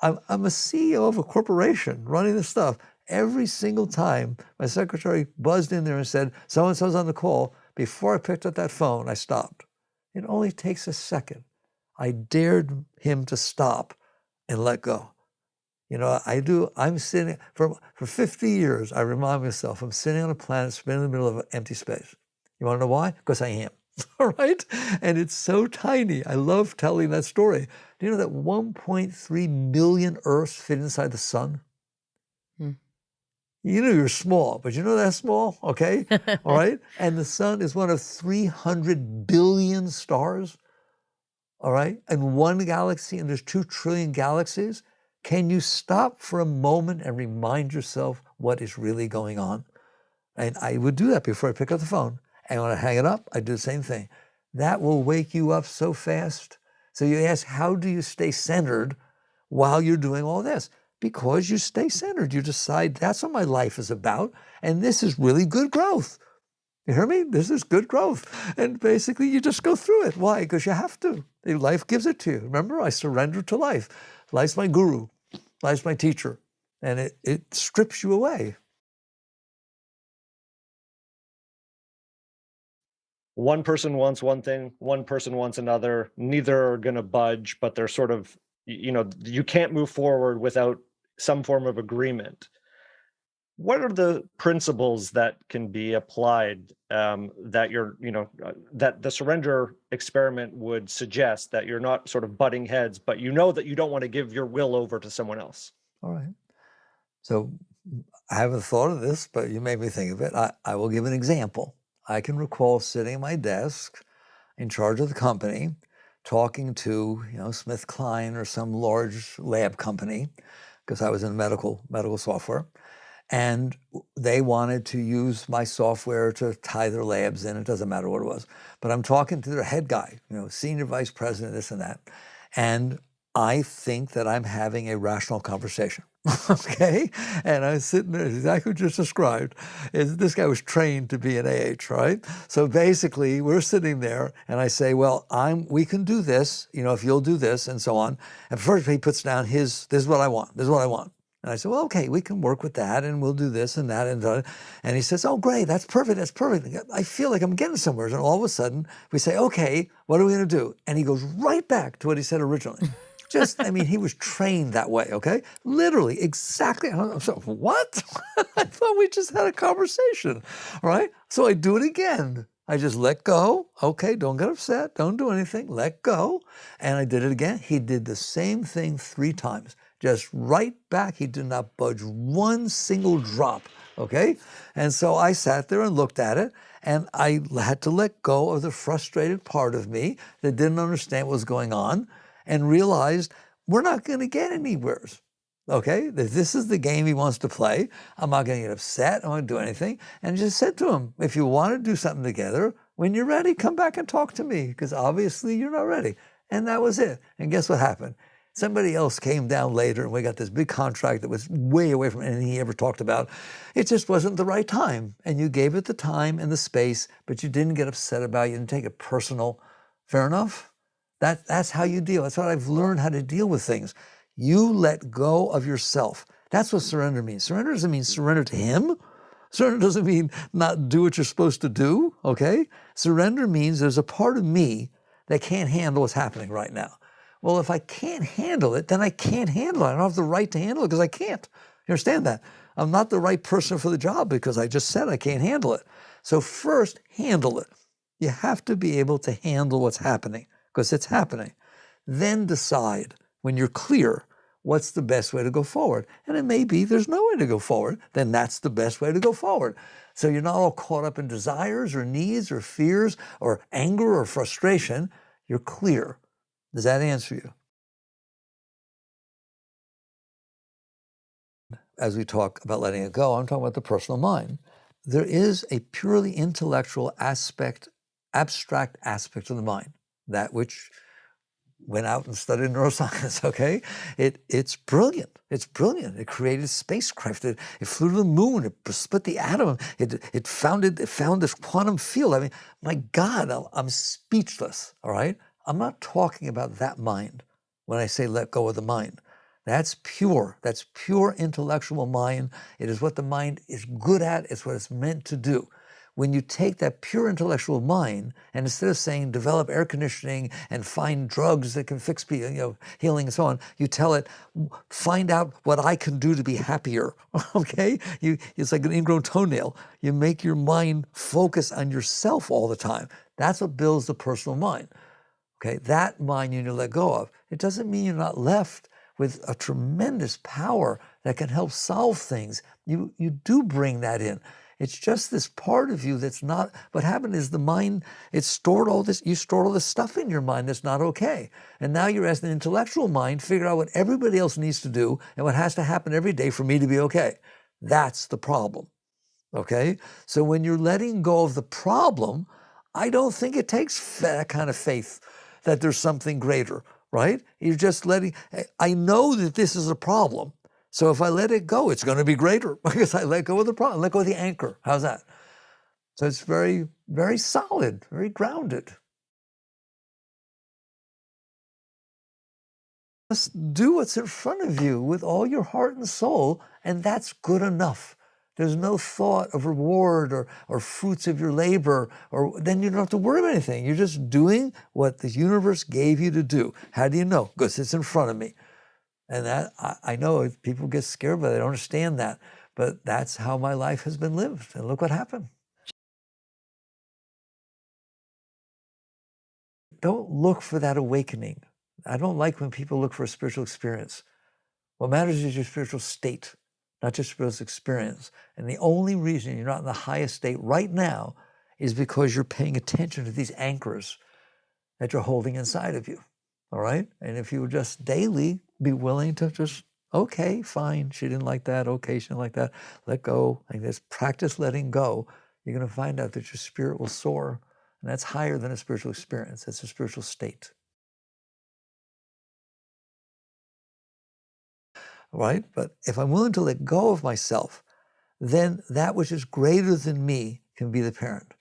I'm a CEO of a corporation running this stuff. Every single time my secretary buzzed in there and said, so-and-so's on the call, before I picked up that phone, I stopped. It only takes a second. I dared him to stop and let go. You know, I'm sitting, for 50 years, I remind myself, I'm sitting on a planet spinning in the middle of an empty space. You want to know why? Because I am. All right? And it's so tiny. I love telling that story. Do you know that 1.3 million Earths fit inside the sun? You know you're small, but you know that's small, okay? All right? And the sun is one of 300 billion stars, all right? And one galaxy, and there's 2 trillion galaxies. Can you stop for a moment and remind yourself what is really going on? And I would do that before I pick up the phone. And when I hang it up, I do the same thing. That will wake you up so fast. So you ask, how do you stay centered while you're doing all this? Because you stay centered. You decide that's what my life is about. And this is really good growth. You hear me? This is good growth. And basically you just go through it. Why? Because you have to. Life gives it to you. Remember, I surrender to life. Life's my guru. Life's my teacher. And it strips you away. One person wants one thing, one person wants another. Neither are going to budge, but they're sort of, you can't move forward without some form of agreement. What are the principles that can be applied that the surrender experiment would suggest, that you're not sort of butting heads, but you know that you don't want to give your will over to someone else? All right. So I haven't thought of this, but you made me think of it. I will give an example. I can recall sitting at my desk in charge of the company, talking to, SmithKline or some large lab company, because I was in medical software. And they wanted to use my software to tie their labs in. It doesn't matter what it was. But I'm talking to their head guy, senior vice president, this and that. And I think that I'm having a rational conversation, okay? And I was sitting there, exactly what you just described. This guy was trained to be an AH, right? So basically, we're sitting there, and I say, well, we can do this, if you'll do this, and so on. And first he puts down this is what I want, this is what I want. And I said, well, okay, we can work with that, and we'll do this and that. And he says, oh, great, that's perfect, that's perfect. I feel like I'm getting somewhere. And all of a sudden, we say, okay, what are we going to do? And he goes right back to what he said originally. He was trained that way, okay? Literally, exactly. So, what? I thought we just had a conversation, right? So I do it again. I just let go. Okay, don't get upset. Don't do anything. Let go. And I did it again. He did the same thing 3 times. Just right back. He did not budge one single drop, okay? And so I sat there and looked at it, and I had to let go of the frustrated part of me that didn't understand what was going on, and realized we're not going to get anywhere, okay? If this is the game he wants to play, I'm not going to get upset. I'm not going to do anything. And just said to him, if you want to do something together, when you're ready, come back and talk to me, because obviously you're not ready. And that was it. And guess what happened? Somebody else came down later, and we got this big contract that was way away from anything he ever talked about. It just wasn't the right time. And you gave it the time and the space, but you didn't get upset about it. You didn't take it personal. Fair enough? That's how you deal. That's what I've learned how to deal with things. You let go of yourself. That's what surrender means. Surrender doesn't mean surrender to him. Surrender doesn't mean not do what you're supposed to do, okay? Surrender means there's a part of me that can't handle what's happening right now. Well, if I can't handle it, then I can't handle it. I don't have the right to handle it because I can't. You understand that? I'm not the right person for the job because I just said I can't handle it. So first, handle it. You have to be able to handle what's happening, because it's happening. Then decide, when you're clear, what's the best way to go forward. And it may be there's no way to go forward. Then that's the best way to go forward. So you're not all caught up in desires or needs or fears or anger or frustration. You're clear. Does that answer you? As we talk about letting it go, I'm talking about the personal mind. There is a purely intellectual aspect, abstract aspect of the mind, that which went out and studied neuroscience, okay? It's brilliant. It's brilliant. It created spacecraft. It flew to the moon. It split the atom. It found this quantum field. My God, I'm speechless, all right? I'm not talking about that mind when I say let go of the mind. That's pure. That's pure intellectual mind. It is what the mind is good at. It's what it's meant to do. When you take that pure intellectual mind, and instead of saying develop air conditioning and find drugs that can fix people, healing and so on, you tell it, find out what I can do to be happier. Okay? It's like an ingrown toenail. You make your mind focus on yourself all the time. That's what builds the personal mind. Okay? That mind you need to let go of. It doesn't mean you're not left with a tremendous power that can help solve things. You do bring that in. It's just this part of you that's not, what happened is the mind, you stored all this stuff in your mind that's not okay. And now you're, as an intellectual mind, figure out what everybody else needs to do and what has to happen every day for me to be okay. That's the problem, okay? So when you're letting go of the problem, I don't think it takes that kind of faith that there's something greater, right? You're just I know that this is a problem. So if I let it go, it's going to be greater because I let go of the problem, let go of the anchor. How's that? So it's very, very solid, very grounded. Just do what's in front of you with all your heart and soul, and that's good enough. There's no thought of reward or fruits of your labor, or then you don't have to worry about anything. You're just doing what the universe gave you to do. How do you know? Because it's in front of me. And that, I know people get scared, but they don't understand that. But that's how my life has been lived. And look what happened. Don't look for that awakening. I don't like when people look for a spiritual experience. What matters is your spiritual state, not your spiritual experience. And the only reason you're not in the highest state right now is because you're paying attention to these anchors that you're holding inside of you. All right? And if you would just daily be willing to just, okay, fine, she didn't like that, okay, she didn't like that, let go, and just practice letting go, you're going to find out that your spirit will soar. And that's higher than a spiritual experience. It's a spiritual state. All right? But if I'm willing to let go of myself, then that which is greater than me can be the parent.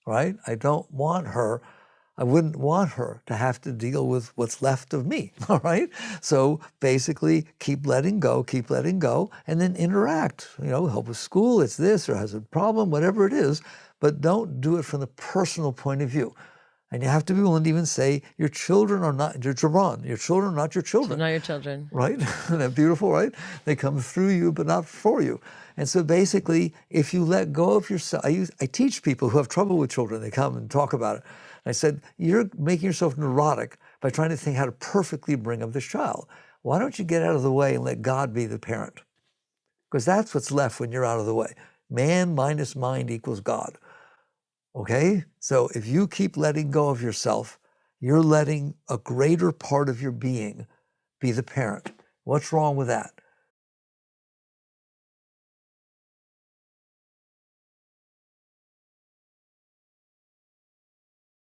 Right? I wouldn't want her to have to deal with what's left of me, all right? So basically, keep letting go, and then interact. Help with school, it's this, or has a problem, whatever it is, but don't do it from the personal point of view. And you have to be willing to even say, your children are not your children. Your children are not your children. So not your children. Right? Isn't that beautiful, right? They come through you, but not for you. And so basically, if you let go of yourself, I teach people who have trouble with children, they come and talk about it. I said, you're making yourself neurotic by trying to think how to perfectly bring up this child. Why don't you get out of the way and let God be the parent? Because that's what's left when you're out of the way. Man minus mind equals God. Okay? So if you keep letting go of yourself, you're letting a greater part of your being be the parent. What's wrong with that?